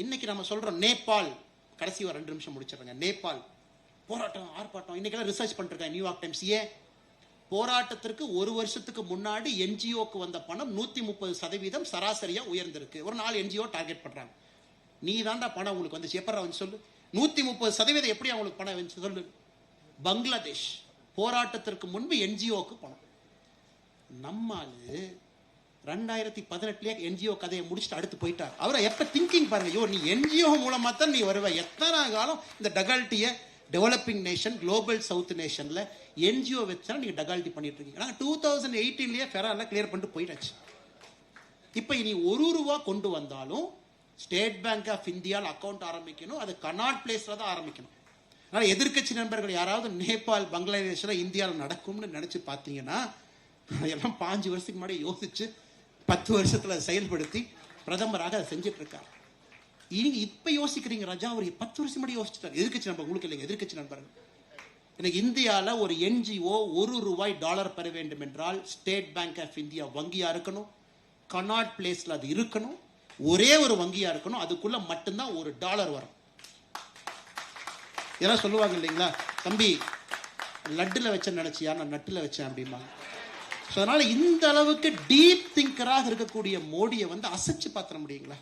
இன்னைக்கு நம்ம சொல்றோம் நேபாள், கடைசி ஒரு 2 நிமிஷம் முடிச்சிடுறேங்க. நேபாள் போராட்டம், ஆர்ப்பாட்டம், இன்னைக்கெல்லாம் ரிசர்ச் பண்ணிருக்கேன் நியூயார்க் டைம்ஸ். ஏன் போராட்டத்திற்கு 1 வருஷத்துக்கு முன்னாடி என்ஜிஓக்கு வந்த பணம் 130% சராசரியா உயர்ந்திருக்கு. ஒரு 4 என்ஜிஓ டார்கெட் பண்றாங்க. நீ தாண்டா பணம் உங்களுக்கு வந்துச்சு, எப்பறா வந்து சொல்லு. 130% எப்படி அவங்களுக்கு பணம் வந்து சொல்லு. பங்களாதேஷ் போராட்டத்திற்கு முன்பு என்ஜிஓக்கு பணம். நம்மாலு 2018 என்ஜிஓ கதையை முடிச்சுட்டு அடுத்து போயிட்டார். அவரை எப்ப திங்கிங் பாருங்க, ஐயோ நீ என்ஜிஓ மூலமா தான் நீ வருவ. எத்தனை காலம் இந்த டகால்ட்டிய டெவலப்பிங் நேஷன், குளோபல் சவுத் நேஷன்ல என்ஜிஓ வச்சா நீங்க டகால்ட்டி பண்ணிட்டு இருக்கீங்க. 2018 ஃபெரால கிளியர் பண்ணிட்டு போயிட்டாச்சு. இப்ப இனி 1 ரூபா கொண்டு வந்தாலும் ஸ்டேட் பேங்க் ஆஃப் இந்தியாவில் அக்கௌண்ட் ஆரம்பிக்கணும். அது கனாட் பிளேஸ்ல தான் ஆரம்பிக்கணும். அதனால எதிர்கட்சி நண்பர்கள் யாராவது நேபாள், பங்களாதேஷ்ல இந்தியாவில் நடக்கும்னு நினைச்சு பார்த்தீங்கன்னா எல்லாம் 5 வருஷத்துக்கு முன்னாடி யோசிச்சு 10 வருஷத்துல செயல்படுத்தி பிரதமராக அதை செஞ்சுட்டு இருக்காரு. இப்ப யோசிக்கிறீங்க ராஜா, அவர் 10 வருஷம் முன்னாடி யோசிச்சுட்டார். எதிர்கட்சி நண்பர் உங்களுக்கு இல்லைங்க, எதிர்கட்சி நண்பர்கள். எனக்கு இந்தியாவில் ஒரு என்ஜிஓ $1 பெற வேண்டும் என்றால் ஸ்டேட் பேங்க் ஆஃப் இந்தியா வங்கியா இருக்கணும், கனாட் பிளேஸ்ல அது இருக்கணும், ஒரே ஒரு வங்கியா இருக்கணும். அதுக்குள்ள மட்டும்தான் $1 வரும். இதெல்லாம் சொல்லுவாங்க இல்லைங்களா, தம்பி லட்டுல வச்சேன்னு நினைச்சியா, நான் நட்டுல வச்சேன் அப்படிமா. அதனால இந்த அளவுக்கு டீப் திங்கராக இருக்கக்கூடிய மோடியை வந்து அசைச்சு பார்த்துட முடியுங்களா?